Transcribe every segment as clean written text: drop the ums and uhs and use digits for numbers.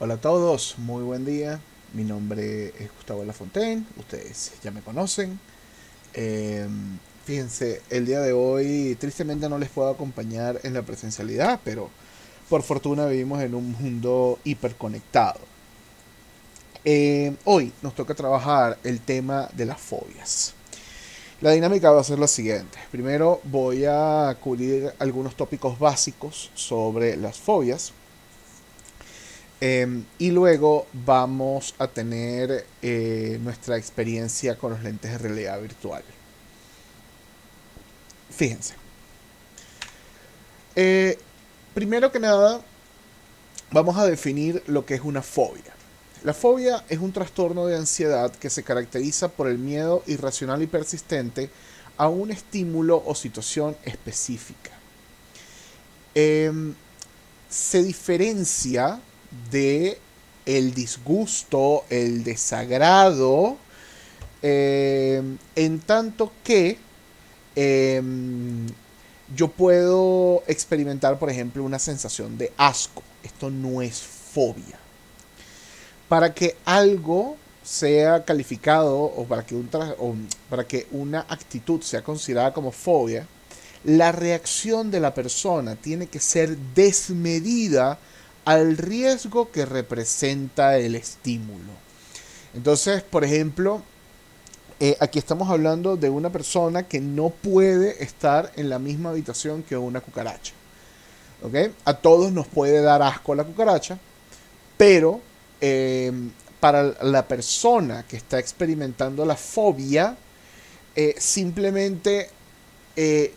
Hola a todos, muy buen día. Mi nombre es Gustavo Lafontaine, ustedes ya me conocen. Eh, Fíjense, el día de hoy tristemente no les puedo acompañar en la presencialidad, pero por fortuna vivimos en un mundo hiperconectado. Hoy nos toca trabajar el tema de las fobias. La dinámica va a ser la siguiente. Primero voy a cubrir algunos tópicos básicos sobre las fobias. Y luego vamos a tener nuestra experiencia con los lentes de realidad virtual. Fíjense. Eh, Primero que nada, vamos a definir lo que es una fobia. La fobia es un trastorno de ansiedad que se caracteriza por el miedo irracional y persistente a un estímulo o situación específica. Eh, Se diferencia de el disgusto, el desagrado, en tanto que eh, yo puedo experimentar, por ejemplo, una sensación de asco. Esto no es fobia. Para que algo sea calificado o para que una actitud sea considerada como fobia, la reacción de la persona tiene que ser desmedida al riesgo que representa el estímulo. Entonces, por ejemplo, aquí estamos hablando de una persona que no puede estar en la misma habitación que una cucaracha. ¿Ok? A todos nos puede dar asco la cucaracha, pero eh, para la persona que está experimentando la fobia, simplemente eh,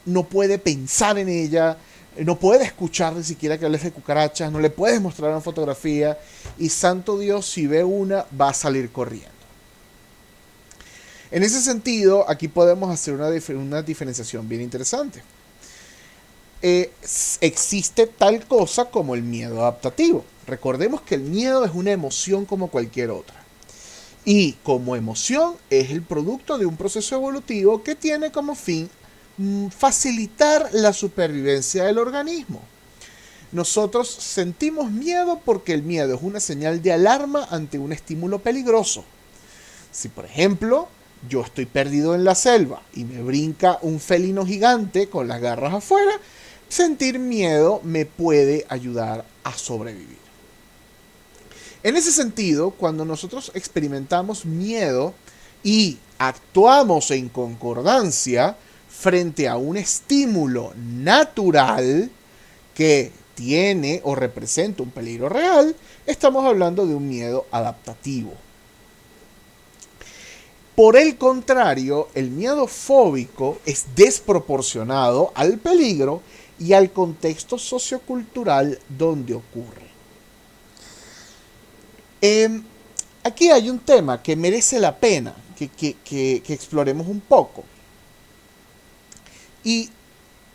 no puede pensar en ella, no puede escuchar ni siquiera que hables de cucarachas, no le puedes mostrar una fotografía y santo Dios, si ve una, va a salir corriendo. En ese sentido, aquí podemos hacer una diferenciación bien interesante. Existe tal cosa como el miedo adaptativo. Recordemos que el miedo es una emoción como cualquier otra. Y como emoción es el producto de un proceso evolutivo que tiene como fin facilitar la supervivencia del organismo. Nosotros sentimos miedo porque el miedo es una señal de alarma ante un estímulo peligroso. Si por ejemplo yo estoy perdido en la selva y me brinca un felino gigante con las garras afuera, sentir miedo me puede ayudar a sobrevivir. En ese sentido, cuando nosotros experimentamos miedo y actuamos en concordancia frente a un estímulo natural que tiene o representa un peligro real, estamos hablando de un miedo adaptativo. Por el contrario, el miedo fóbico es desproporcionado al peligro y al contexto sociocultural donde ocurre. Eh, Aquí hay un tema que merece la pena que exploremos un poco. Y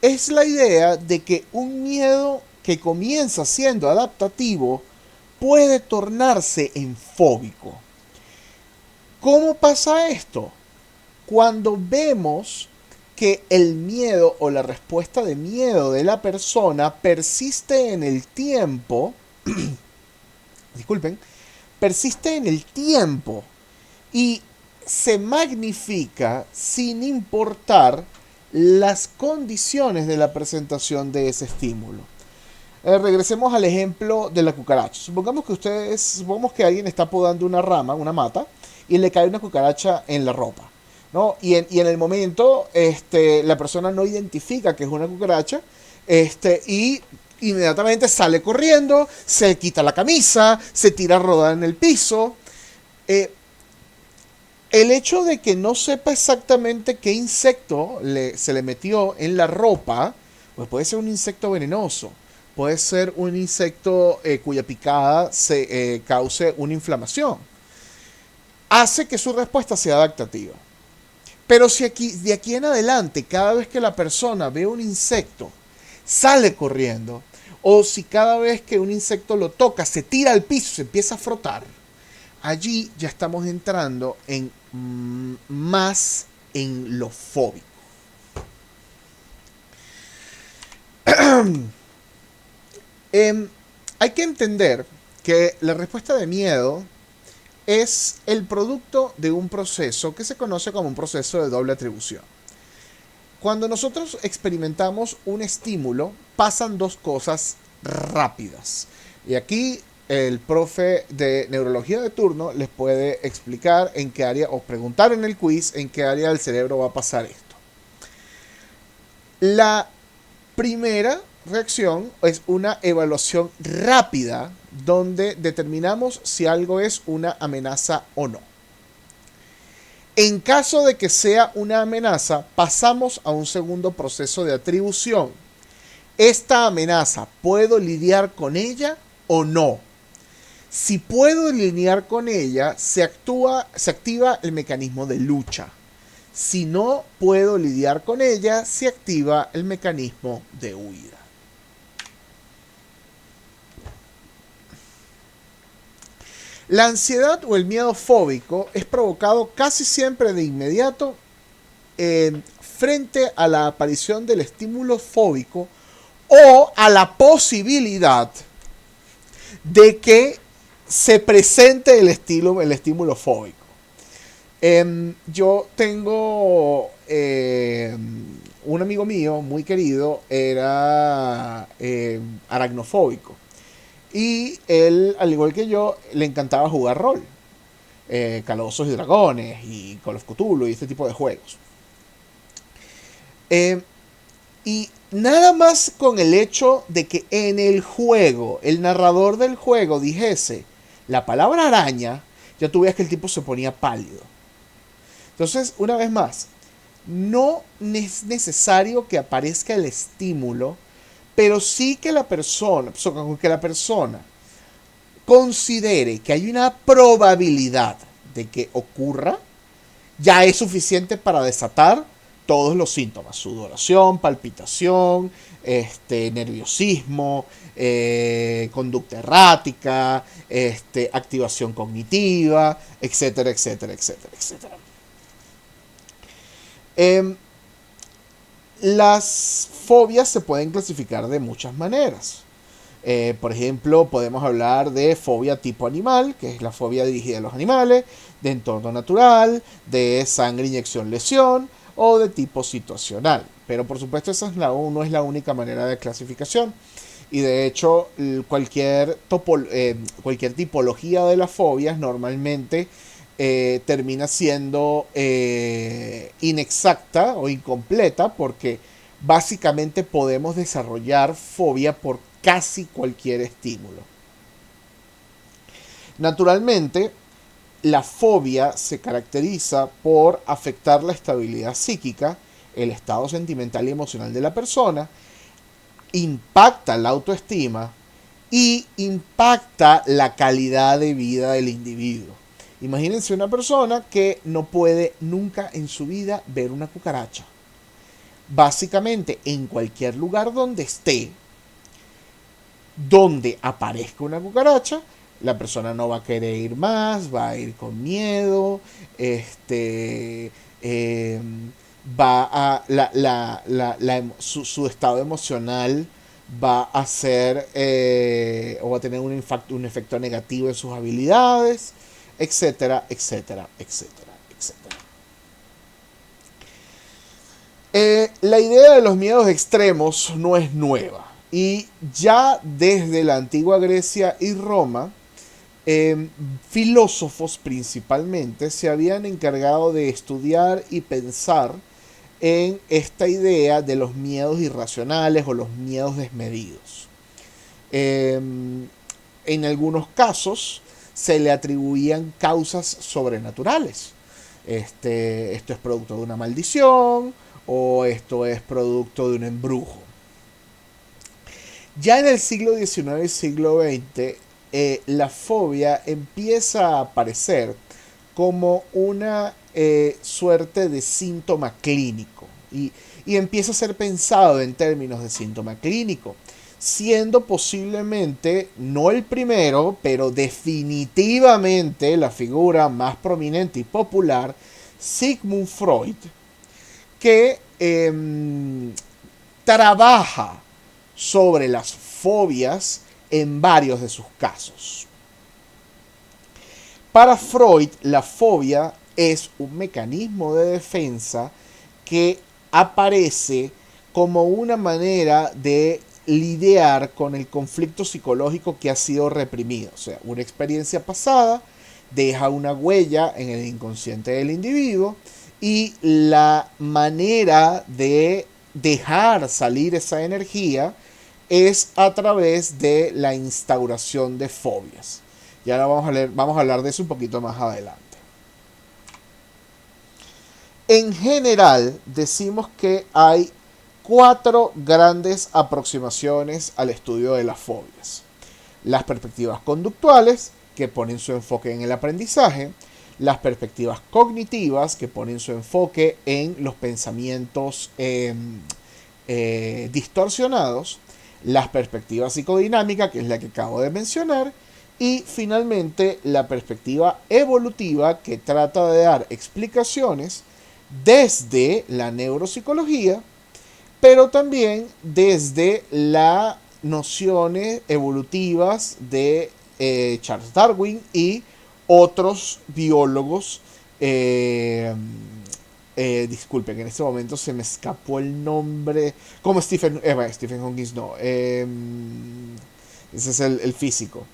es la idea de que un miedo que comienza siendo adaptativo puede tornarse en fóbico. ¿Cómo pasa esto? Cuando vemos que el miedo o la respuesta de miedo de la persona persiste en el tiempo, disculpen, persiste en el tiempo y se magnifica sin importar las condiciones de la presentación de ese estímulo. Regresemos al ejemplo de la cucaracha. Supongamos que alguien está podando una rama, una mata, y le cae una cucaracha en la ropa. ¿No? Y en el momento, la persona no identifica que es una cucaracha, y inmediatamente sale corriendo, se quita la camisa, se tira a rodar en el piso. Eh, el hecho de que no sepa exactamente qué insecto se le metió en la ropa, pues puede ser un insecto venenoso, puede ser un insecto cuya picada cause una inflamación, hace que su respuesta sea adaptativa. Pero si de aquí en adelante, cada vez que la persona ve un insecto, sale corriendo, o si cada vez que un insecto lo toca, se tira al piso, se empieza a frotar, allí ya estamos entrando en más en lo fóbico. Hay que entender que la respuesta de miedo es el producto de un proceso que se conoce como un proceso de doble atribución. Cuando nosotros experimentamos un estímulo, pasan dos cosas rápidas. Y aquí el profe de neurología de turno les puede explicar en qué área, o preguntar en el quiz en qué área del cerebro va a pasar esto. La primera reacción es una evaluación rápida donde determinamos si algo es una amenaza o no. En caso de que sea una amenaza, pasamos a un segundo proceso de atribución. ¿Esta amenaza puedo lidiar con ella o no? Si puedo lidiar con ella, se activa el mecanismo de lucha. Si no puedo lidiar con ella, se activa el mecanismo de huida. La ansiedad o el miedo fóbico es provocado casi siempre de inmediato frente a la aparición del estímulo fóbico o a la posibilidad de que se presente el estímulo fóbico. Yo tengo un amigo mío muy querido, era aracnofóbico. Y él, al igual que yo, le encantaba jugar rol. Calabozos y Dragones y Call of Cthulhu y este tipo de juegos. Y nada más con el hecho de que en el juego, el narrador del juego dijese la palabra araña, ya tú veías que el tipo se ponía pálido. Entonces, una vez más, no es necesario que aparezca el estímulo, pero sí que la persona considere que hay una probabilidad de que ocurra, ya es suficiente para desatar todos los síntomas: sudoración, palpitación, nerviosismo, conducta errática, activación cognitiva, etcétera, etcétera, etcétera, etcétera. Las fobias se pueden clasificar de muchas maneras. Por ejemplo, podemos hablar de fobia tipo animal, que es la fobia dirigida a los animales, de entorno natural, de sangre, inyección, lesión, o de tipo situacional. Pero por supuesto esa no es la única manera de clasificación. Y de hecho, cualquier tipología de las fobias normalmente termina siendo inexacta o incompleta, porque básicamente podemos desarrollar fobia por casi cualquier estímulo. Naturalmente, la fobia se caracteriza por afectar la estabilidad psíquica, el estado sentimental y emocional de la persona, impacta la autoestima y impacta la calidad de vida del individuo. Imagínense una persona que no puede nunca en su vida ver una cucaracha. Básicamente, en cualquier lugar donde esté, donde aparezca una cucaracha, la persona no va a querer ir más, va a ir con miedo, su estado emocional va a ser o va a tener un efecto negativo en sus habilidades, etcétera, etcétera, etcétera, etcétera. La idea de los miedos extremos no es nueva, y ya desde la antigua Grecia y Roma, filósofos principalmente se habían encargado de estudiar y pensar en esta idea de los miedos irracionales o los miedos desmedidos. En algunos casos se le atribuían causas sobrenaturales. Esto es producto de una maldición, o esto es producto de un embrujo. Ya en el siglo XIX y siglo XX, la fobia empieza a aparecer como una suerte de síntoma clínico, y empieza a ser pensado en términos de síntoma clínico, siendo posiblemente no el primero, pero definitivamente la figura más prominente y popular, Sigmund Freud, que trabaja sobre las fobias en varios de sus casos. Para Freud, la fobia es un mecanismo de defensa que aparece como una manera de lidiar con el conflicto psicológico que ha sido reprimido. O sea, una experiencia pasada deja una huella en el inconsciente del individuo y la manera de dejar salir esa energía es a través de la instauración de fobias. Y ahora vamos a hablar de eso un poquito más adelante. En general, decimos que hay 4 grandes aproximaciones al estudio de las fobias. Las perspectivas conductuales, que ponen su enfoque en el aprendizaje. Las perspectivas cognitivas, que ponen su enfoque en los pensamientos distorsionados. Las perspectivas psicodinámicas, que es la que acabo de mencionar. Y finalmente la perspectiva evolutiva, que trata de dar explicaciones desde la neuropsicología, pero también desde las nociones evolutivas de Charles Darwin y otros biólogos. Disculpen, en este momento se me escapó el nombre. Como Stephen Hawking, no. Ese es el físico.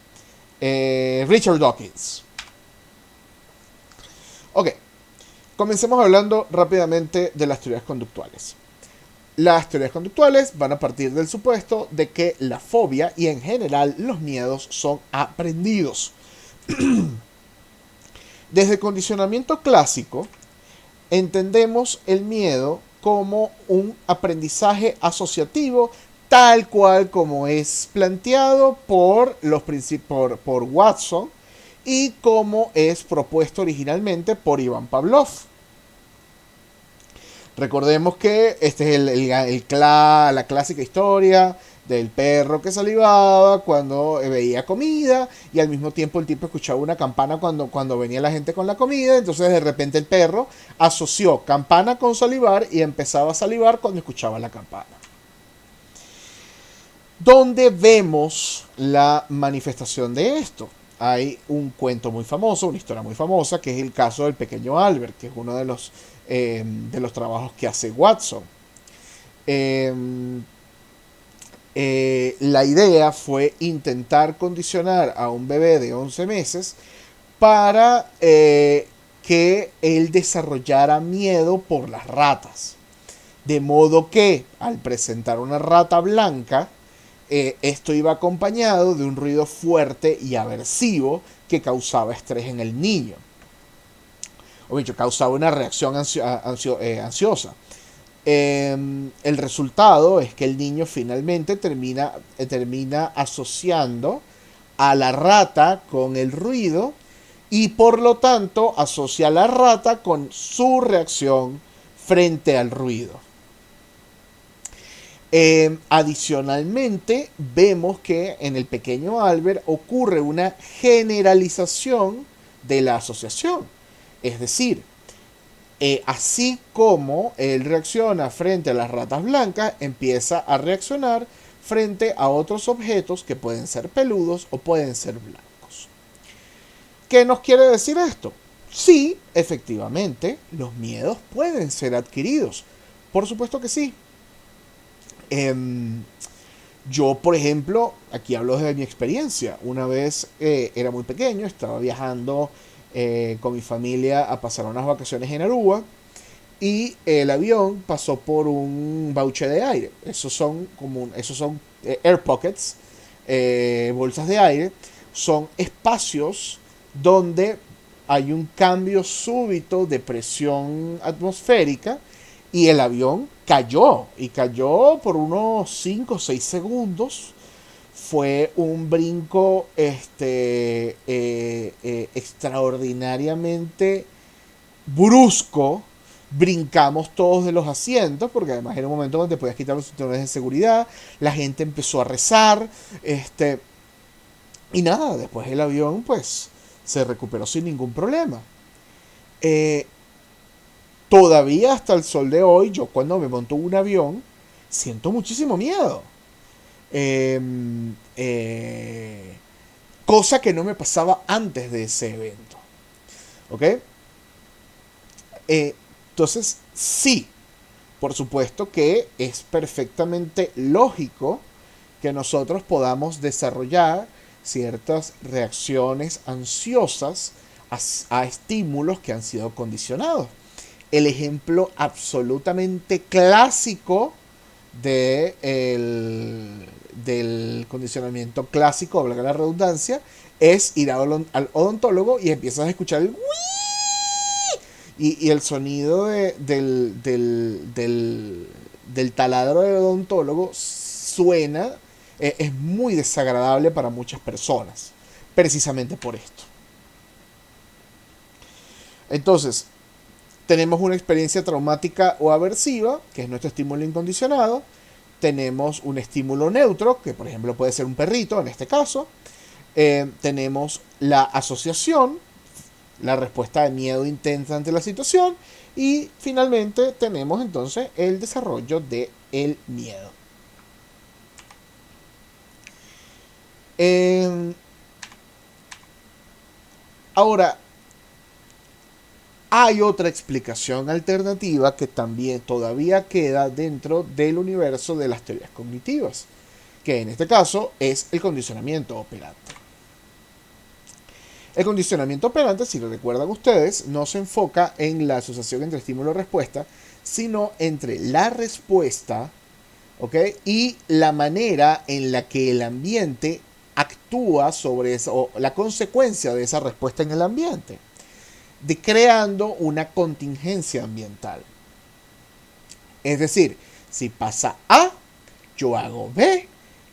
Richard Dawkins. Ok, comencemos hablando rápidamente de las teorías conductuales. Las teorías conductuales van a partir del supuesto de que la fobia y en general los miedos son aprendidos. Desde el condicionamiento clásico, entendemos el miedo como un aprendizaje asociativo tal cual como es planteado por Watson y como es propuesto originalmente por Iván Pavlov. Recordemos que este es la clásica historia del perro que salivaba cuando veía comida y al mismo tiempo el tipo escuchaba una campana cuando venía la gente con la comida. Entonces de repente el perro asoció campana con salivar y empezaba a salivar cuando escuchaba la campana. ¿Dónde vemos la manifestación de esto? Hay un cuento muy famoso, una historia muy famosa, que es el caso del pequeño Albert, que es uno de los trabajos que hace Watson. La idea fue intentar condicionar a un bebé de 11 meses para que él desarrollara miedo por las ratas. De modo que al presentar una rata blanca, esto iba acompañado de un ruido fuerte y aversivo que causaba estrés en el niño. O dicho, causaba una reacción ansiosa. El resultado es que el niño finalmente termina asociando a la rata con el ruido y por lo tanto asocia a la rata con su reacción frente al ruido. Adicionalmente, vemos que en el pequeño Albert ocurre una generalización de la asociación. Es decir, así como él reacciona frente a las ratas blancas, empieza a reaccionar frente a otros objetos que pueden ser peludos o pueden ser blancos. ¿Qué nos quiere decir esto? Sí, efectivamente, los miedos pueden ser adquiridos. Por supuesto que sí. Yo, por ejemplo, aquí hablo de mi experiencia. Una vez era muy pequeño, estaba viajando con mi familia a pasar unas vacaciones en Aruba y el avión pasó por un bauche de aire. Esos son air pockets, bolsas de aire. Son espacios donde hay un cambio súbito de presión atmosférica y el avión cayó por unos 5 o 6 segundos. Fue un brinco extraordinariamente brusco. Brincamos todos de los asientos, porque además era un momento donde te podías quitar los cinturones de seguridad. La gente empezó a rezar. Y nada, después el avión pues se recuperó sin ningún problema. Todavía hasta el sol de hoy, yo cuando me monto un avión, siento muchísimo miedo. Cosa que no me pasaba antes de ese evento. ¿Ok? Entonces, sí, por supuesto que es perfectamente lógico que nosotros podamos desarrollar ciertas reacciones ansiosas a estímulos que han sido condicionados. El ejemplo absolutamente clásico del condicionamiento clásico, valga la redundancia, es ir al odontólogo y empiezas a escuchar el y el sonido del taladro del odontólogo suena, es muy desagradable para muchas personas, precisamente por esto. Entonces, tenemos una experiencia traumática o aversiva, que es nuestro estímulo incondicionado. Tenemos un estímulo neutro, que por ejemplo puede ser un perrito en este caso. Tenemos la asociación, la respuesta de miedo intensa ante la situación. Y finalmente tenemos entonces el desarrollo del miedo. Ahora, hay otra explicación alternativa que también todavía queda dentro del universo de las teorías cognitivas, que en este caso es el condicionamiento operante. El condicionamiento operante, si lo recuerdan ustedes, no se enfoca en la asociación entre estímulo y respuesta, sino entre la respuesta, ¿ok?, y la manera en la que el ambiente actúa sobre eso, o la consecuencia de esa respuesta en el ambiente, de creando una contingencia ambiental. Es decir, si pasa A, yo hago B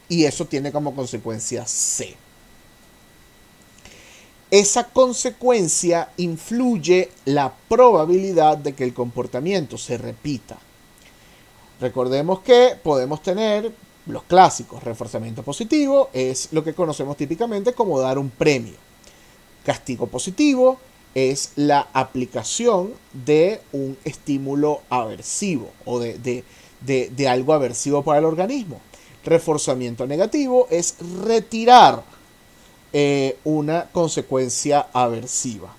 y eso tiene como consecuencia C. Esa consecuencia influye la probabilidad de que el comportamiento se repita. Recordemos que podemos tener los clásicos. Reforzamiento positivo es lo que conocemos típicamente como dar un premio. Castigo positivo es la aplicación de un estímulo aversivo o de algo aversivo para el organismo. Reforzamiento negativo es retirar una consecuencia aversiva.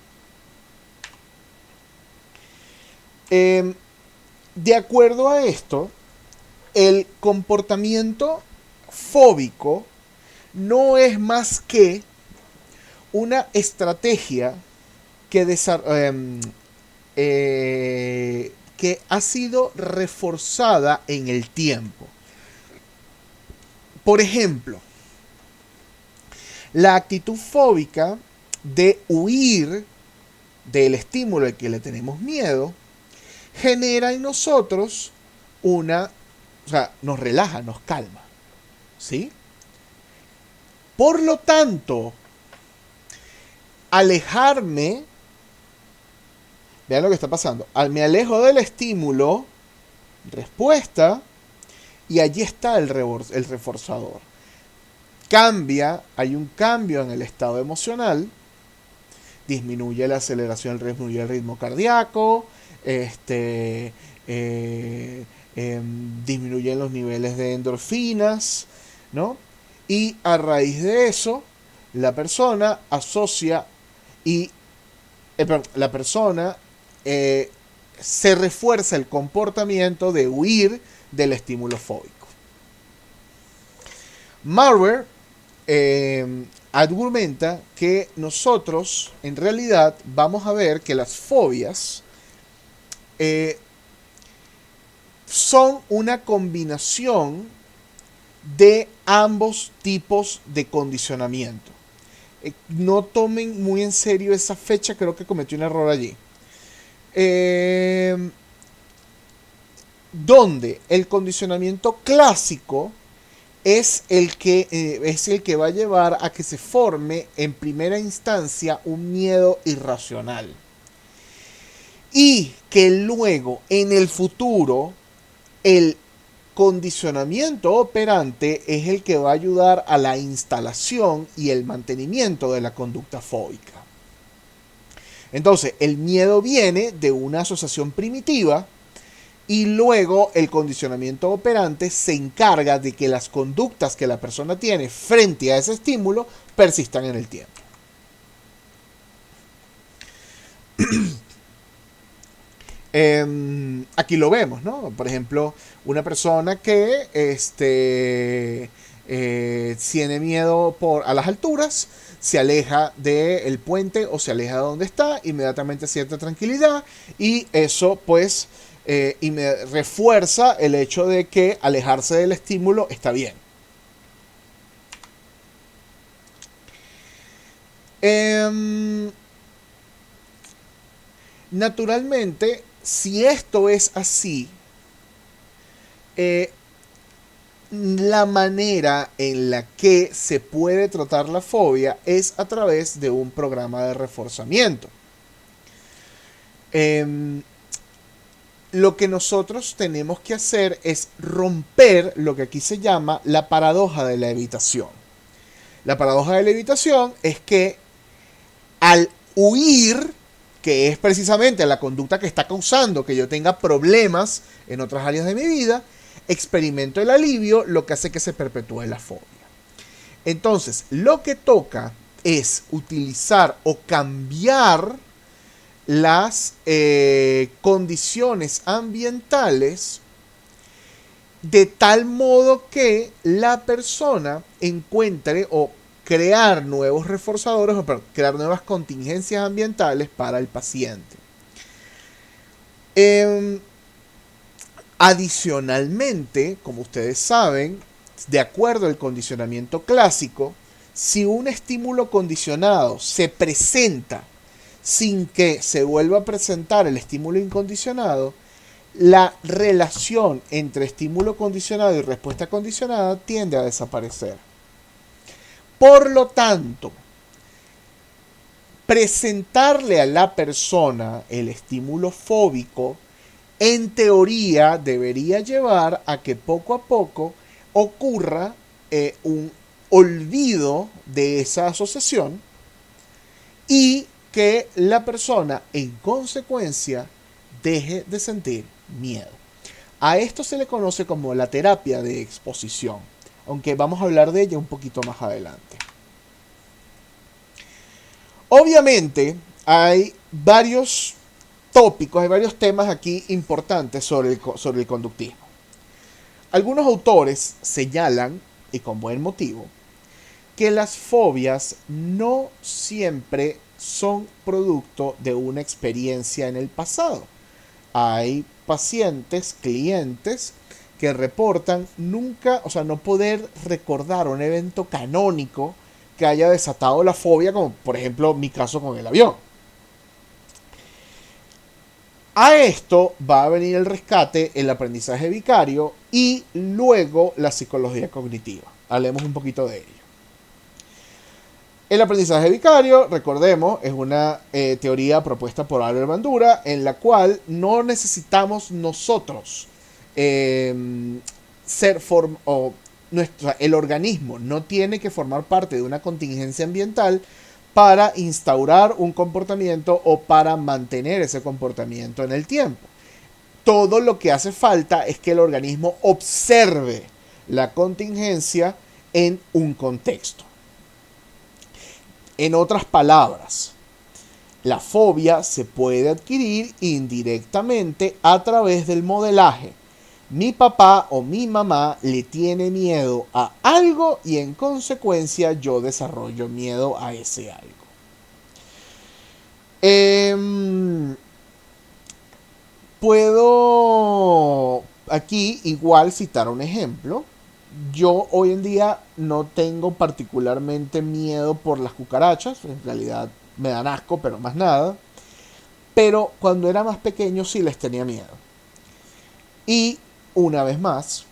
De acuerdo a esto, el comportamiento fóbico no es más que una estrategia que ha sido reforzada en el tiempo. Por ejemplo, la actitud fóbica de huir del estímulo al que le tenemos miedo genera en nosotros nos relaja, nos calma, ¿sí? Por lo tanto, alejarme, vean lo que está pasando, me alejo del estímulo, respuesta, y allí está el reforzador. Hay un cambio en el estado emocional, disminuye la aceleración, disminuye el ritmo cardíaco, disminuyen los niveles de endorfinas, ¿no? Y a raíz de eso, la persona asocia se refuerza el comportamiento de huir del estímulo fóbico. Marwer argumenta que nosotros en realidad vamos a ver que las fobias son una combinación de ambos tipos de condicionamiento. No tomen muy en serio esa fecha, creo que cometí un error allí. Donde el condicionamiento clásico es el que va a llevar a que se forme en primera instancia un miedo irracional. Y que luego, en el futuro, el condicionamiento operante es el que va a ayudar a la instalación y el mantenimiento de la conducta fóbica. Entonces, el miedo viene de una asociación primitiva y luego el condicionamiento operante se encarga de que las conductas que la persona tiene frente a ese estímulo persistan en el tiempo. Aquí lo vemos, ¿no? Por ejemplo, una persona que tiene miedo a las alturas, se aleja del puente o se aleja de donde está, inmediatamente siente tranquilidad y eso pues y me refuerza el hecho de que alejarse del estímulo está bien. Em, Naturalmente, si esto es así, eh, la manera en la que se puede tratar la fobia es a través de un programa de reforzamiento. Eh, lo que nosotros tenemos que hacer es romper lo que aquí se llama la paradoja de la evitación. La paradoja de la evitación es que al huir, que es precisamente la conducta que está causando que yo tenga problemas en otras áreas de mi vida, experimento el alivio, lo que hace que se perpetúe la fobia. Entonces, lo que toca es utilizar o cambiar las condiciones ambientales de tal modo que la persona encuentre o crear nuevos reforzadores o crear nuevas contingencias ambientales para el paciente. Adicionalmente, como ustedes saben, de acuerdo al condicionamiento clásico, si un estímulo condicionado se presenta sin que se vuelva a presentar el estímulo incondicionado, la relación entre estímulo condicionado y respuesta condicionada tiende a desaparecer. Por lo tanto, presentarle a la persona el estímulo fóbico, en teoría debería llevar a que poco a poco ocurra un olvido de esa asociación y que la persona en consecuencia deje de sentir miedo. A esto se le conoce como la terapia de exposición, aunque vamos a hablar de ella un poquito más adelante. Obviamente hay varios tópicos, hay varios temas aquí importantes sobre el conductismo. Algunos autores señalan, y con buen motivo, que las fobias no siempre son producto de una experiencia en el pasado. Hay pacientes, clientes, que reportan nunca, o sea, no poder recordar un evento canónico que haya desatado la fobia, como por ejemplo mi caso con el avión. A esto va a venir el rescate, el aprendizaje vicario y luego la psicología cognitiva. Hablemos un poquito de ello. El aprendizaje vicario, recordemos, es una teoría propuesta por Albert Bandura en la cual no necesitamos nosotros el organismo no tiene que formar parte de una contingencia ambiental para instaurar un comportamiento o para mantener ese comportamiento en el tiempo. Todo lo que hace falta es que el organismo observe la contingencia en un contexto. En otras palabras, la fobia se puede adquirir indirectamente a través del modelaje. Mi papá o mi mamá le tiene miedo a algo y en consecuencia yo desarrollo miedo a ese algo. Puedo aquí igual citar un ejemplo. Yo hoy en día no tengo particularmente miedo por las cucarachas. En realidad me dan asco, pero más nada. Pero cuando era más pequeño sí les tenía miedo. Y una vez más,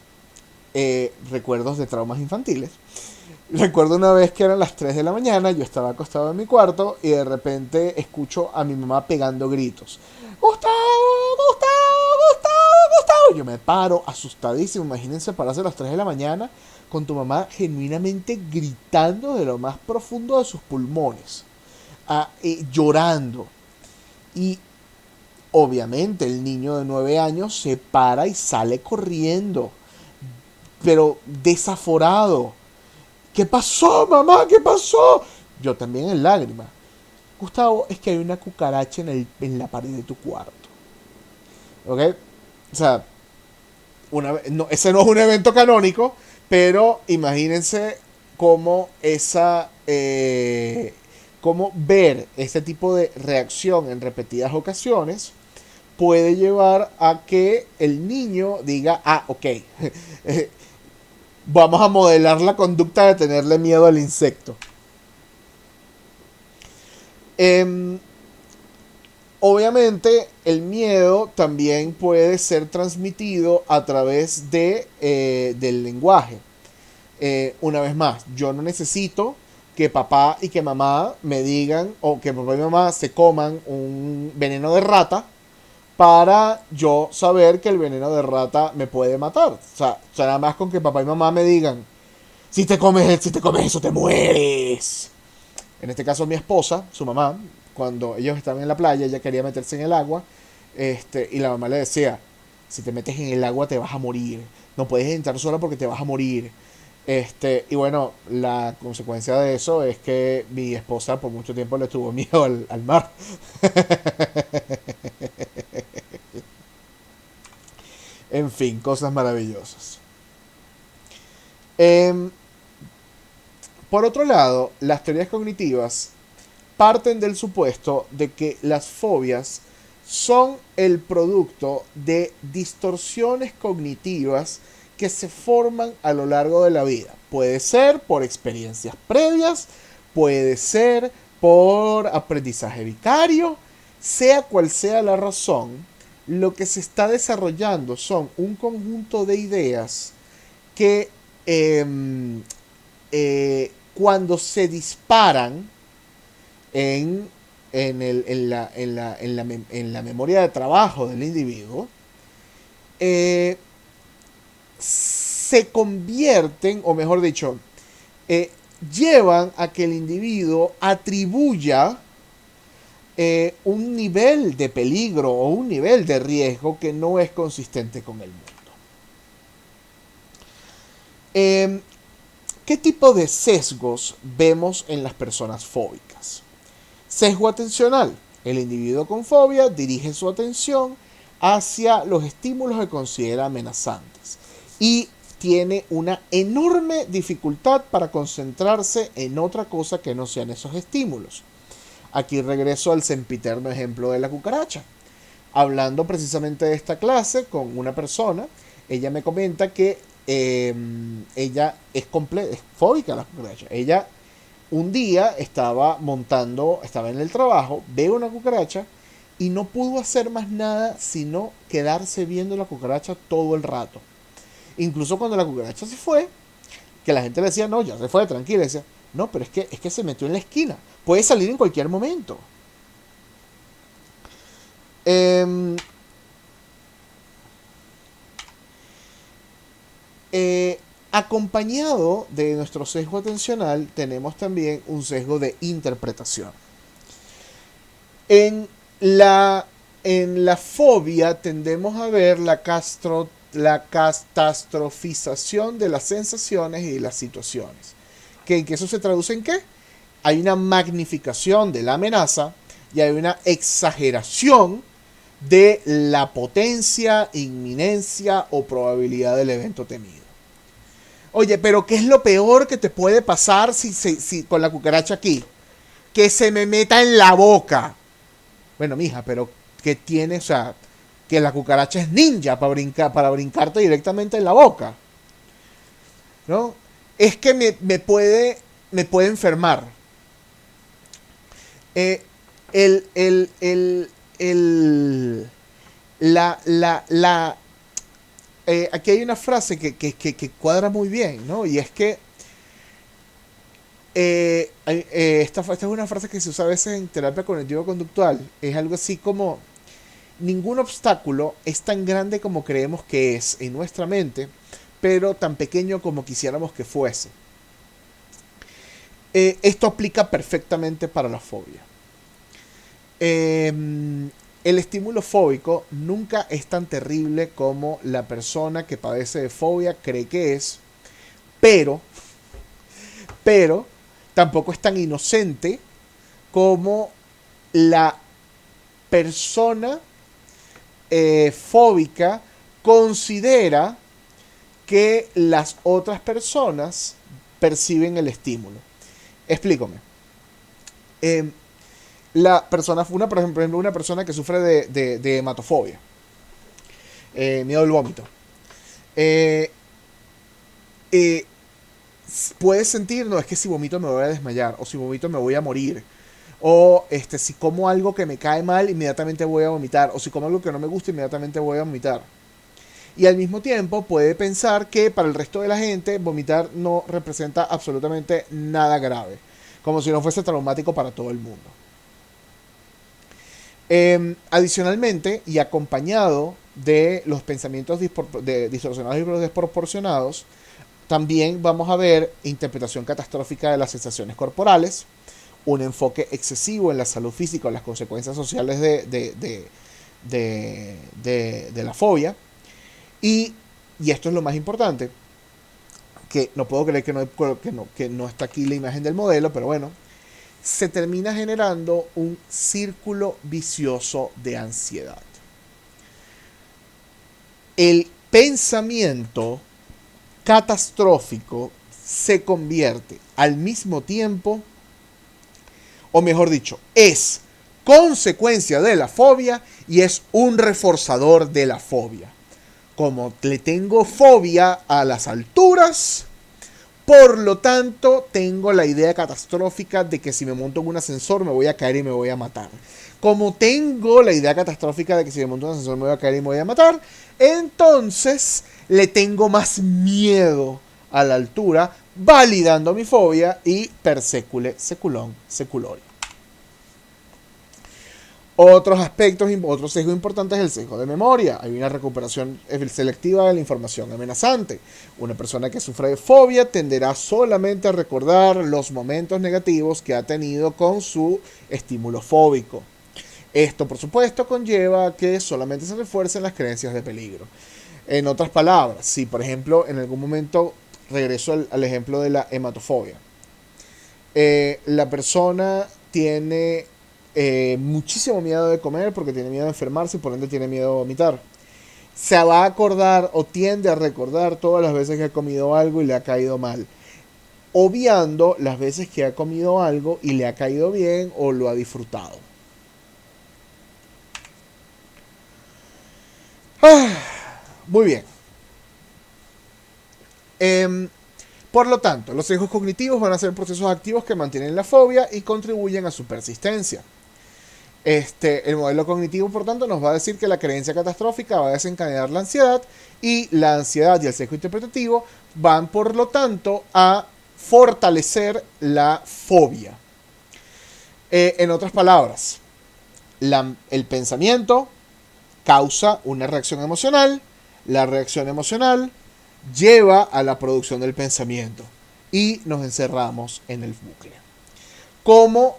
recuerdos de traumas infantiles. Recuerdo una vez que eran las 3 de la mañana, yo estaba acostado en mi cuarto y de repente escucho a mi mamá pegando gritos. ¡Gustavo! ¡Gustavo! ¡Gustavo! ¡Gustavo! Yo me paro asustadísimo. Imagínense pararse a las 3 de la mañana con tu mamá genuinamente gritando de lo más profundo de sus pulmones, llorando. Y obviamente el niño de 9 años se para y sale corriendo, pero desaforado. ¿Qué pasó, mamá? ¿Qué pasó? Yo también en lágrimas. Gustavo, es que hay una cucaracha en la pared de tu cuarto. ¿Ok? O sea, ese no es un evento canónico, pero imagínense cómo cómo ver este tipo de reacción en repetidas ocasiones puede llevar a que el niño diga, ah, ok, vamos a modelar la conducta de tenerle miedo al insecto. Em, Obviamente el miedo también puede ser transmitido a través del lenguaje. Una vez más, yo no necesito que papá y que mamá me digan o que papá y mamá se coman un veneno de rata para yo saber que el veneno de rata me puede matar. O sea, nada más con que papá y mamá me digan, si te comes eso te mueres. En este caso mi esposa, su mamá, cuando ellos estaban en la playa, ella quería meterse en el agua, y la mamá le decía, si te metes en el agua te vas a morir, no puedes entrar sola porque te vas a morir. Y bueno, la consecuencia de eso es que mi esposa por mucho tiempo le tuvo miedo al mar. En fin, cosas maravillosas. Em, por otro lado, las teorías cognitivas parten del supuesto de que las fobias son el producto de distorsiones cognitivas que se forman a lo largo de la vida. Puede ser por experiencias previas, puede ser por aprendizaje vicario, sea cual sea la razón, lo que se está desarrollando son un conjunto de ideas que cuando se disparan en, en la memoria de trabajo del individuo, eh, se convierten, o mejor dicho, eh, llevan a que el individuo atribuya un nivel de peligro o un nivel de riesgo que no es consistente con el mundo. Eh, ¿Qué tipo de sesgos vemos en las personas fóbicas? Sesgo atencional. El individuo con fobia dirige su atención hacia los estímulos que considera amenazantes y tiene una enorme dificultad para concentrarse en otra cosa que no sean esos estímulos. Aquí regreso al sempiterno ejemplo de la cucaracha. Hablando precisamente de esta clase con una persona, ella me comenta que ella es fóbica a las cucarachas. Ella un día estaba en el trabajo, ve una cucaracha y no pudo hacer más nada sino quedarse viendo la cucaracha todo el rato. Incluso cuando la cucaracha se fue, que la gente le decía, no, ya se fue, tranquila, decía, no, pero es que se metió en la esquina, puede salir en cualquier momento. Eh, eh, Acompañado de nuestro sesgo atencional, tenemos también un sesgo de interpretación. En la, en la fobia tendemos a ver la catastrofización de las sensaciones y de las situaciones. ¿Que eso se traduce en qué? Hay una magnificación de la amenaza y hay una exageración de la potencia, inminencia o probabilidad del evento temido. Oye, pero ¿qué es lo peor que te puede pasar si con la cucaracha aquí? Que se me meta en la boca. Bueno, mija, pero ¿qué tiene? O sea, que la cucaracha es ninja para brincarte directamente en la boca. ¿No? Es que me puede enfermar. Eh, el, el, el, el, la aquí hay una frase que cuadra muy bien, ¿no? Y es que esta es una frase que se usa a veces en terapia cognitivo-conductual. Es algo así como, ningún obstáculo es tan grande como creemos que es en nuestra mente, pero tan pequeño como quisiéramos que fuese. Esto aplica perfectamente para la fobia. El estímulo fóbico nunca es tan terrible como la persona que padece de fobia cree que es, pero, pero tampoco es tan inocente como la persona fóbica considera que las otras personas perciben el estímulo. Explícame. Por ejemplo, una persona que sufre de hematofobia, miedo al vómito, eh, eh, puede sentir, no, es que si vomito me voy a desmayar, o si vomito me voy a morir, o si como algo que me cae mal, inmediatamente voy a vomitar, o si como algo que no me gusta, inmediatamente voy a vomitar. Y al mismo tiempo puede pensar que para el resto de la gente vomitar no representa absolutamente nada grave, como si no fuese traumático para todo el mundo. Adicionalmente, y acompañado de los pensamientos distorsionados y desproporcionados, también vamos a ver interpretación catastrófica de las sensaciones corporales, un enfoque excesivo en la salud física o las consecuencias sociales de la fobia. Y esto es lo más importante, que no puedo creer que no está aquí la imagen del modelo, pero bueno, se termina generando un círculo vicioso de ansiedad. El pensamiento catastrófico se convierte al mismo tiempo, o mejor dicho, es consecuencia de la fobia y es un reforzador de la fobia. Como le tengo fobia a las alturas, por lo tanto tengo la idea catastrófica de que si me monto en un ascensor me voy a caer y me voy a matar. Como tengo la idea catastrófica de que si me monto en un ascensor me voy a caer y me voy a matar, entonces le tengo más miedo a la altura, validando mi fobia y per secule seculón seculorio. Otro sesgo importante es el sesgo de memoria. Hay una recuperación selectiva de la información amenazante. Una persona que sufre de fobia tenderá solamente a recordar los momentos negativos que ha tenido con su estímulo fóbico. Esto, por supuesto, conlleva que solamente se refuercen las creencias de peligro. En otras palabras, si por ejemplo en algún momento, regreso al ejemplo de la hematofobia, la persona tiene muchísimo miedo de comer porque tiene miedo de enfermarse y por ende tiene miedo de vomitar. Se va a acordar o tiende a recordar todas las veces que ha comido algo y le ha caído mal, obviando las veces que ha comido algo y le ha caído bien o lo ha disfrutado. Muy bien. Por lo tanto, los sesgos cognitivos van a ser procesos activos que mantienen la fobia y contribuyen a su persistencia. El modelo cognitivo, por tanto, nos va a decir que la creencia catastrófica va a desencadenar la ansiedad y la ansiedad y el sesgo interpretativo van, por lo tanto, a fortalecer la fobia. En otras palabras, el pensamiento causa una reacción emocional, la reacción emocional lleva a la producción del pensamiento y nos encerramos en el bucle. ¿Cómo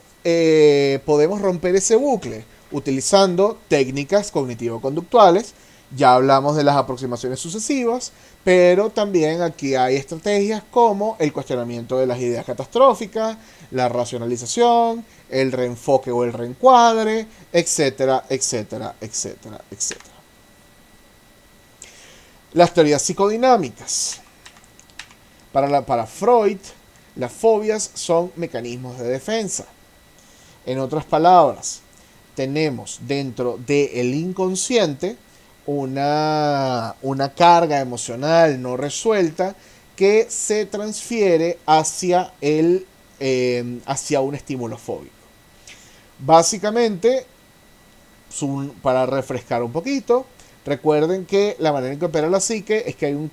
podemos romper ese bucle? Utilizando técnicas cognitivo-conductuales. Ya hablamos de las aproximaciones sucesivas, pero también aquí hay estrategias como el cuestionamiento de las ideas catastróficas, la racionalización, el reenfoque o el reencuadre, etcétera, etcétera, etcétera, etcétera. Las teorías psicodinámicas. Para Freud, las fobias son mecanismos de defensa. En otras palabras, tenemos dentro del inconsciente una carga emocional no resuelta que se transfiere hacia un estímulo fóbico. Básicamente, para refrescar un poquito, recuerden que la manera en que opera la psique es que hay un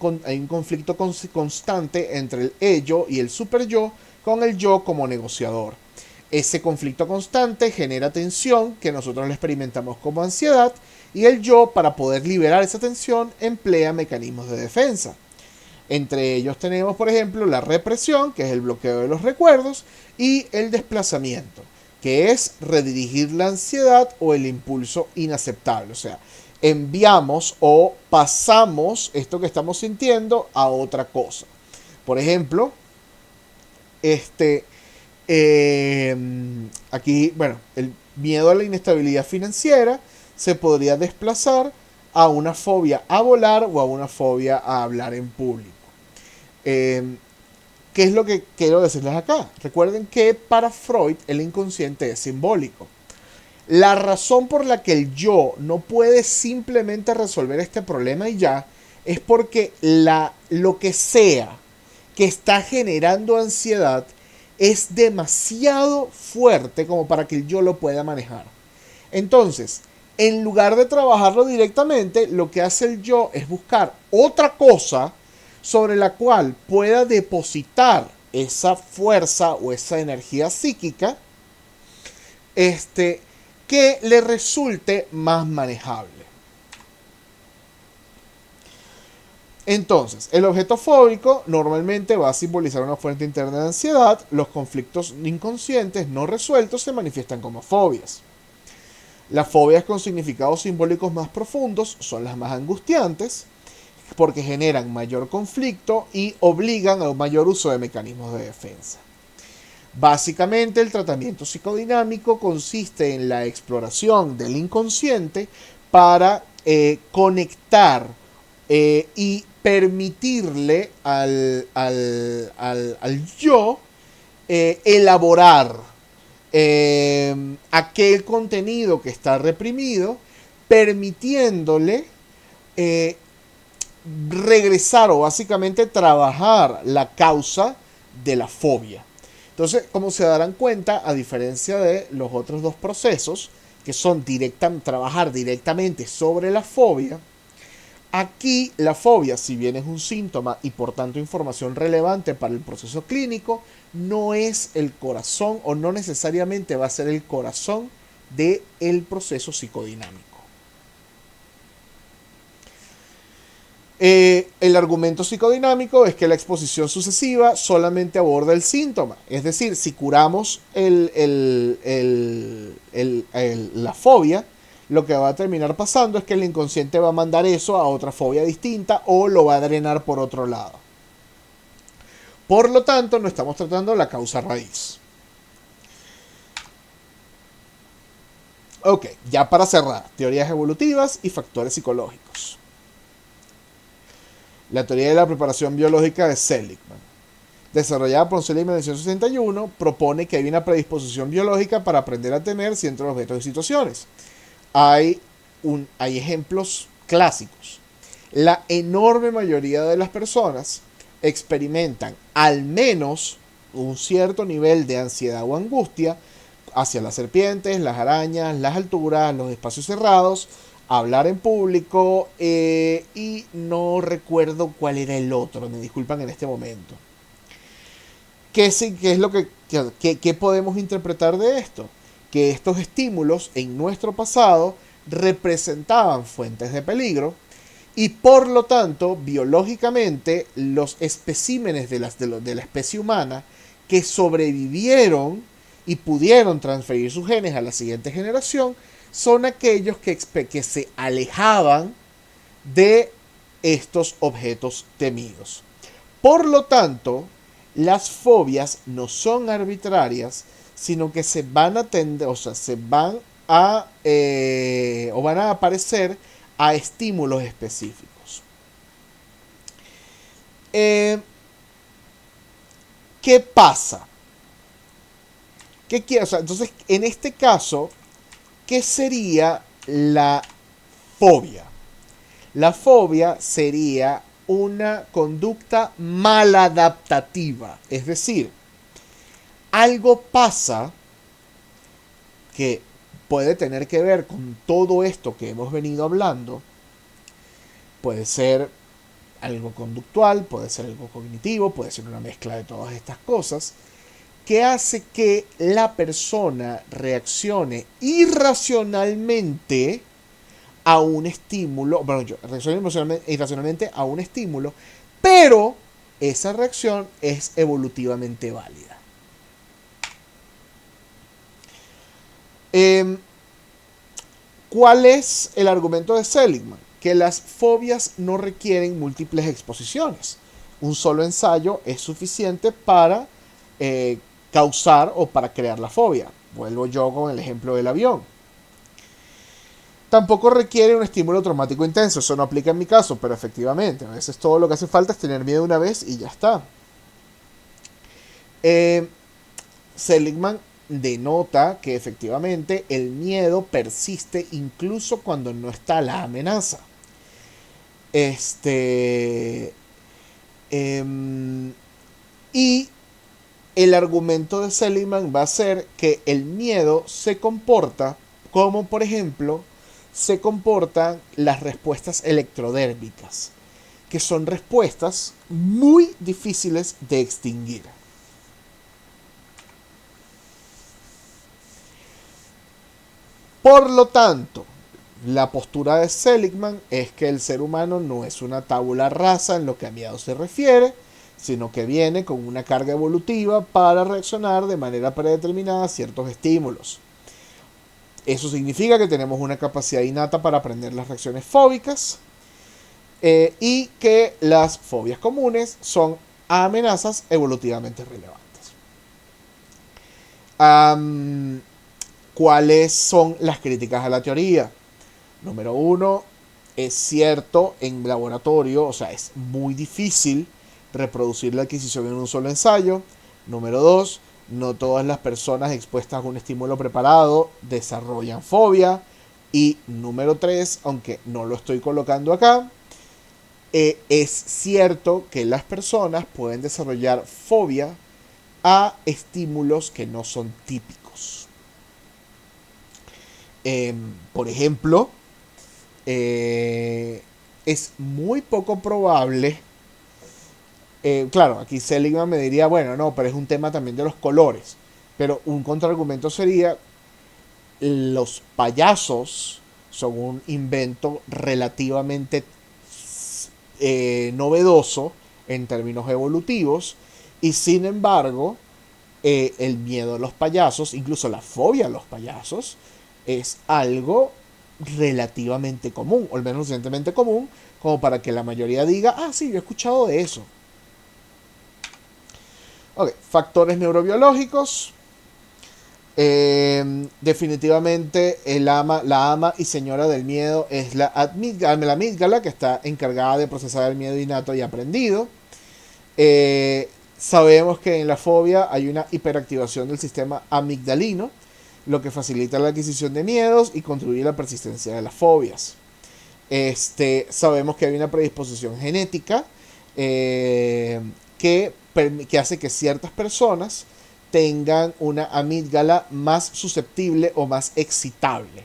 conflicto constante entre el ello y el superyo, con el yo como negociador. Ese conflicto constante genera tensión que nosotros le experimentamos como ansiedad, y el yo, para poder liberar esa tensión, emplea mecanismos de defensa. Entre ellos tenemos, por ejemplo, la represión, que es el bloqueo de los recuerdos, y el desplazamiento, que es redirigir la ansiedad o el impulso inaceptable. O sea, enviamos o pasamos esto que estamos sintiendo a otra cosa. Por ejemplo, aquí, bueno, el miedo a la inestabilidad financiera se podría desplazar a una fobia a volar o a una fobia a hablar en público. ¿Qué es lo que quiero decirles acá? Recuerden que para Freud el inconsciente es simbólico. La razón por la que el yo no puede simplemente resolver este problema y ya es porque lo que sea que está generando ansiedad es demasiado fuerte como para que el yo lo pueda manejar. Entonces, en lugar de trabajarlo directamente, lo que hace el yo es buscar otra cosa sobre la cual pueda depositar esa fuerza o esa energía psíquica, que le resulte más manejable. Entonces, el objeto fóbico normalmente va a simbolizar una fuente interna de ansiedad. Los conflictos inconscientes no resueltos se manifiestan como fobias. Las fobias con significados simbólicos más profundos son las más angustiantes porque generan mayor conflicto y obligan a un mayor uso de mecanismos de defensa. Básicamente, el tratamiento psicodinámico consiste en la exploración del inconsciente para conectar y permitirle al yo elaborar aquel contenido que está reprimido, permitiéndole regresar o básicamente trabajar la causa de la fobia. Entonces, como se darán cuenta, a diferencia de los otros dos procesos, que son trabajar directamente sobre la fobia, aquí la fobia, si bien es un síntoma y por tanto información relevante para el proceso clínico, no es el corazón o no necesariamente va a ser el corazón del proceso psicodinámico. El argumento psicodinámico es que la exposición sucesiva solamente aborda el síntoma. Es decir, si curamos la fobia, lo que va a terminar pasando es que el inconsciente va a mandar eso a otra fobia distinta o lo va a drenar por otro lado. Por lo tanto, no estamos tratando la causa raíz. Ok, ya para cerrar, teorías evolutivas y factores psicológicos. La teoría de la preparación biológica de Seligman, desarrollada por Seligman en 1961, propone que hay una predisposición biológica para aprender a temer ciertos objetos y situaciones. Hay ejemplos clásicos. La enorme mayoría de las personas experimentan al menos un cierto nivel de ansiedad o angustia hacia las serpientes, las arañas, las alturas, los espacios cerrados, hablar en público y no recuerdo cuál era el otro, me disculpan en este momento. ¿Qué es lo que podemos interpretar de esto? Que estos estímulos en nuestro pasado representaban fuentes de peligro y por lo tanto biológicamente los especímenes de la especie humana que sobrevivieron y pudieron transferir sus genes a la siguiente generación son aquellos que se alejaban de estos objetos temidos. Por lo tanto, las fobias no son arbitrarias, sino que se van a tender, o sea, van a aparecer a estímulos específicos. ¿Qué pasa? O sea, entonces, en este caso, ¿qué sería la fobia? La fobia sería una conducta maladaptativa. Es decir, algo pasa que puede tener que ver con todo esto que hemos venido hablando. Puede ser algo conductual, puede ser algo cognitivo, puede ser una mezcla de todas estas cosas, que hace que la persona reaccione irracionalmente a un estímulo, reaccione irracionalmente a un estímulo, pero esa reacción es evolutivamente válida. ¿Cuál es el argumento de Seligman? Que las fobias no requieren múltiples exposiciones. Un solo ensayo es suficiente para causar o para crear la fobia. Vuelvo yo con el ejemplo del avión. Tampoco requiere un estímulo traumático intenso. Eso no aplica en mi caso, pero efectivamente, a veces todo lo que hace falta es tener miedo una vez y ya está. Seligman denota que efectivamente el miedo persiste incluso cuando no está la amenaza. Eh, y el argumento de Seligman va a ser que el miedo se comporta como, por ejemplo, se comportan las respuestas electrodérmicas, que son respuestas muy difíciles de extinguir. Por lo tanto, la postura de Seligman es que el ser humano no es una tabula rasa en lo que a miedo se refiere, sino que viene con una carga evolutiva para reaccionar de manera predeterminada a ciertos estímulos. Eso significa que tenemos una capacidad innata para aprender las reacciones fóbicas y que las fobias comunes son amenazas evolutivamente relevantes. ¿Cuáles son las críticas a la teoría? Número uno, es cierto en laboratorio, o sea, es muy difícil reproducir la adquisición en un solo ensayo. Número dos, no todas las personas expuestas a un estímulo preparado desarrollan fobia. Y número tres, aunque no lo estoy colocando acá, es cierto que las personas pueden desarrollar fobia a estímulos que no son típicos. Por ejemplo, es muy poco probable. Claro, aquí Seligman me diría, bueno, no, pero es un tema también de los colores. Pero un contraargumento sería, los payasos son un invento relativamente novedoso en términos evolutivos y sin embargo el miedo a los payasos, incluso la fobia a los payasos, es algo relativamente común, o al menos suficientemente común, como para que la mayoría diga, ah, sí, yo he escuchado de eso. Ok, factores neurobiológicos. Definitivamente la ama y señora del miedo es la amígdala, que está encargada de procesar el miedo innato y aprendido. Sabemos que en la fobia hay una hiperactivación del sistema amigdalino, lo que facilita la adquisición de miedos y contribuye a la persistencia de las fobias. Sabemos que hay una predisposición genética que hace que ciertas personas tengan una amígdala más susceptible o más excitable.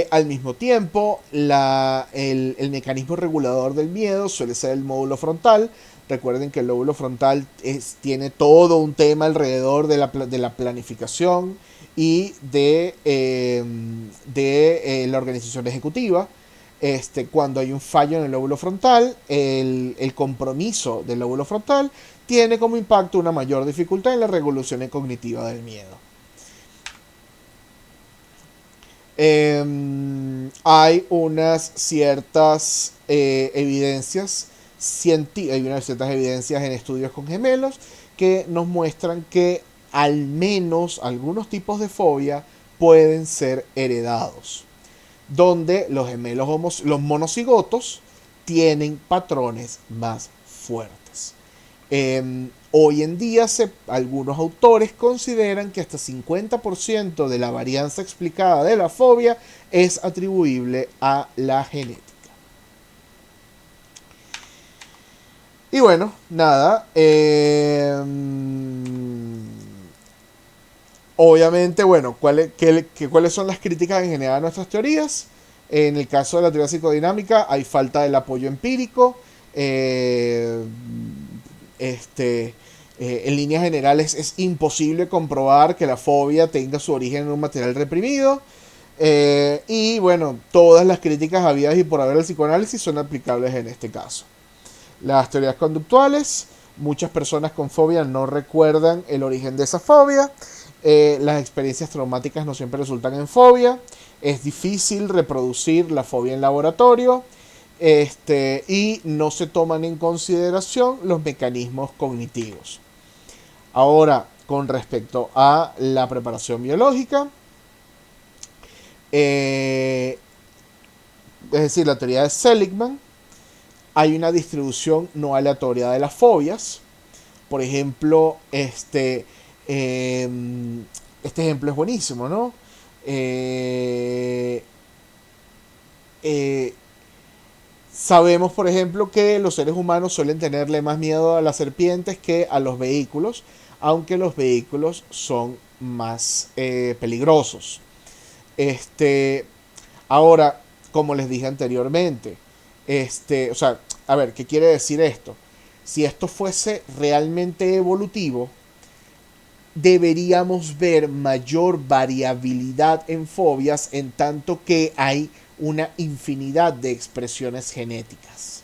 Al mismo tiempo, el mecanismo regulador del miedo suele ser el módulo frontal. Recuerden que el lóbulo frontal tiene todo un tema alrededor de la planificación y de la organización ejecutiva. Cuando hay un fallo en el lóbulo frontal, el compromiso del lóbulo frontal tiene como impacto una mayor dificultad en la regulación cognitiva del miedo. Hay unas ciertas evidencias en estudios con gemelos que nos muestran que al menos algunos tipos de fobia pueden ser heredados, donde los gemelos los monocigotos tienen patrones más fuertes. Hoy en día algunos autores consideran que hasta 50% de la varianza explicada de la fobia es atribuible a la genética. Y bueno, nada. Obviamente, bueno, ¿cuáles son las críticas en general a nuestras teorías? En el caso de la teoría psicodinámica hay falta del apoyo empírico. En líneas generales es imposible comprobar que la fobia tenga su origen en un material reprimido. Y bueno, todas las críticas habidas y por haber al psicoanálisis son aplicables en este caso. Las teorías conductuales, muchas personas con fobia no recuerdan el origen de esa fobia. Las experiencias traumáticas no siempre resultan en fobia. Es difícil reproducir la fobia en laboratorio. Y no se toman en consideración los mecanismos cognitivos. Ahora, con respecto a la preparación biológica, Eh, es decir, la teoría de Seligman, hay una distribución no aleatoria de las fobias. Por ejemplo, este ejemplo es buenísimo, ¿no? Eh, eh, Sabemos, por ejemplo, que los seres humanos suelen tenerle más miedo a las serpientes que a los vehículos, aunque los vehículos son más peligrosos. Este, Ahora, como les dije anteriormente, o sea, a ver, ¿qué quiere decir esto? Si esto fuese realmente evolutivo, deberíamos ver mayor variabilidad en fobias en tanto que hay una infinidad de expresiones genéticas.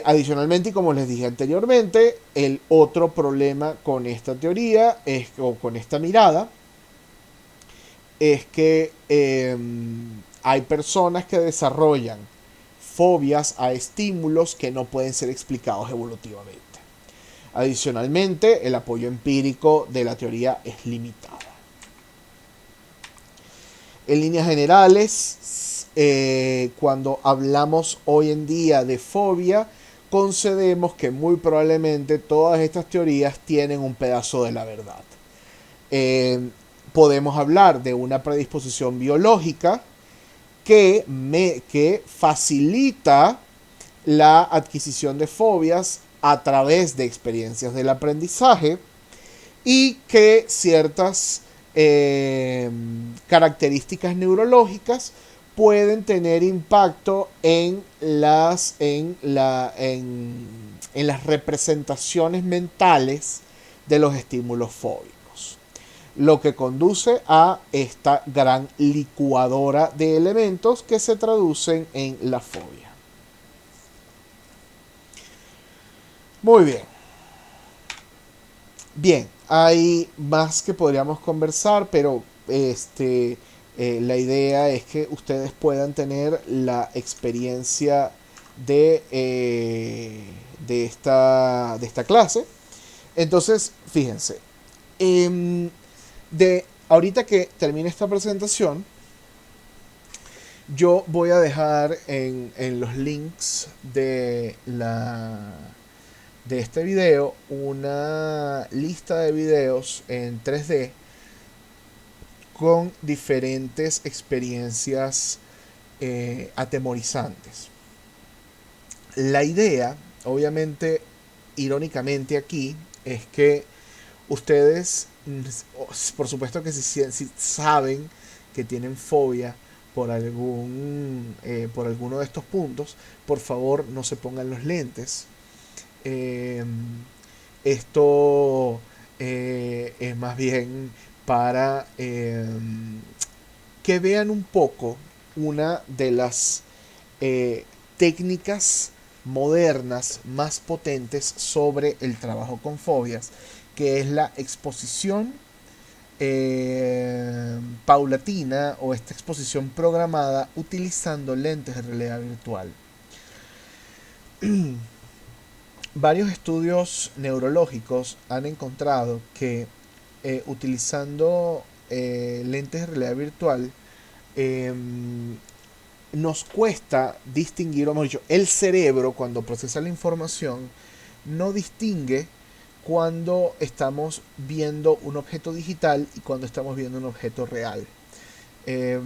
Adicionalmente, y como les dije anteriormente, el otro problema con esta teoría o con esta mirada es que hay personas que desarrollan fobias a estímulos que no pueden ser explicados evolutivamente. Adicionalmente, el apoyo empírico de la teoría es limitado. En líneas generales, cuando hablamos hoy en día de fobia, concedemos que muy probablemente todas estas teorías tienen un pedazo de la verdad. Eh, Podemos hablar de una predisposición biológica que facilita la adquisición de fobias a través de experiencias del aprendizaje y que ciertas características neurológicas pueden tener impacto en las representaciones mentales de los estímulos fóbicos, lo que conduce a esta gran licuadora de elementos que se traducen en la fobia. Muy bien. Bien, hay más que podríamos conversar, pero la idea es que ustedes puedan tener la experiencia de esta clase. Entonces, fíjense, ahorita que termine esta presentación, yo voy a dejar en los links de este video una lista de videos en 3D con diferentes experiencias atemorizantes. La idea, obviamente, irónicamente aquí, es que ustedes, por supuesto que si saben que tienen fobia por alguno de estos puntos, por favor no se pongan los lentes. Eh, Esto es más bien para que vean un poco una de las técnicas modernas más potentes sobre el trabajo con fobias, que es la exposición paulatina o esta exposición programada utilizando lentes de realidad virtual. Varios estudios neurológicos han encontrado que utilizando lentes de realidad virtual eh, nos cuesta distinguir, o mejor dicho, el cerebro cuando procesa la información no distingue cuando estamos viendo un objeto digital y cuando estamos viendo un objeto real. Eh,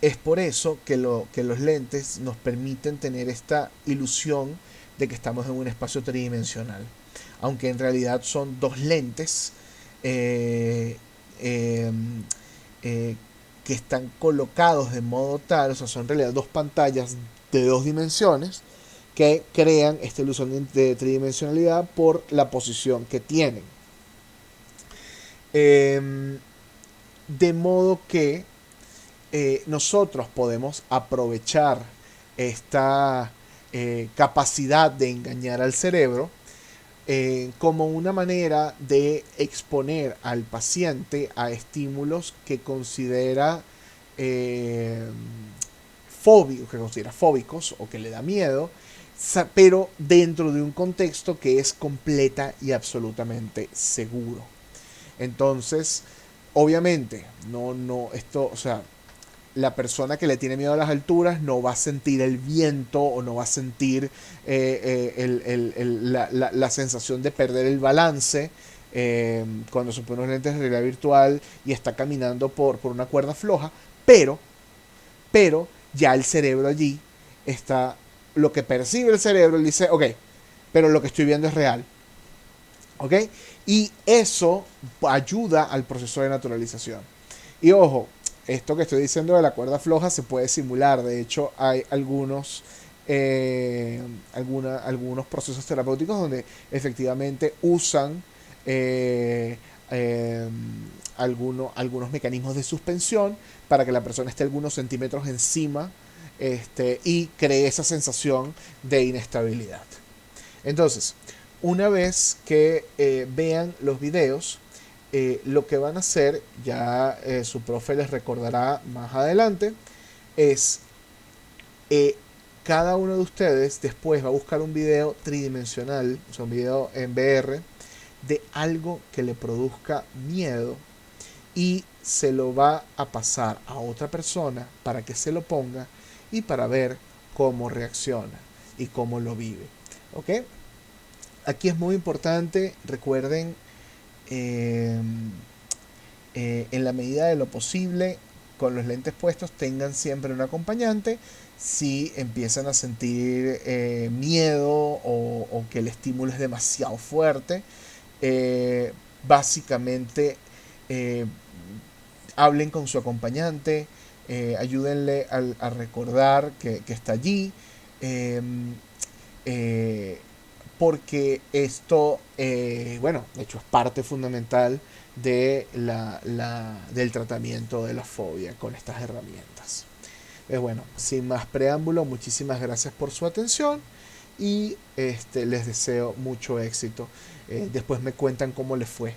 es por eso que los lentes nos permiten tener esta ilusión de que estamos en un espacio tridimensional, aunque en realidad son dos lentes eh, eh, que están colocados de modo tal, o sea, son en realidad dos pantallas de dos dimensiones que crean esta ilusión de tridimensionalidad por la posición que tienen. De modo que nosotros podemos aprovechar esta capacidad de engañar al cerebro como una manera de exponer al paciente a estímulos que considera fóbicos o que le da miedo, pero dentro de un contexto que es completa y absolutamente seguro. Entonces, Obviamente, esto, o sea, la persona que le tiene miedo a las alturas no va a sentir el viento o no va a sentir la sensación de perder el balance cuando se pone unos lentes de realidad virtual y está caminando por una cuerda floja, pero, pero ya el cerebro allí está, lo que percibe el cerebro, él dice, ok, pero lo que estoy viendo es real. ¿Ok? Y eso ayuda al proceso de naturalización. Y ojo, esto que estoy diciendo de la cuerda floja se puede simular. De hecho, hay algunos procesos terapéuticos donde efectivamente usan eh, eh, algunos mecanismos de suspensión para que la persona esté algunos centímetros encima y cree esa sensación de inestabilidad. Entonces, una vez que vean los videos, lo que van a hacer, ya su profe les recordará más adelante, es eh, cada uno de ustedes después va a buscar un video tridimensional, o sea, un video en VR, de algo que le produzca miedo y se lo va a pasar a otra persona para que se lo ponga y para ver cómo reacciona y cómo lo vive. ¿Ok? Aquí es muy importante, recuerden, eh, en la medida de lo posible, con los lentes puestos, tengan siempre un acompañante. Si empiezan a sentir miedo o que el estímulo es demasiado fuerte, básicamente eh, hablen con su acompañante, ayúdenle a recordar que está allí. Eh, eh, Porque esto, bueno, de hecho es parte fundamental del tratamiento de la fobia con estas herramientas. Bueno, sin más preámbulo, muchísimas gracias por su atención y les deseo mucho éxito. Después me cuentan cómo les fue.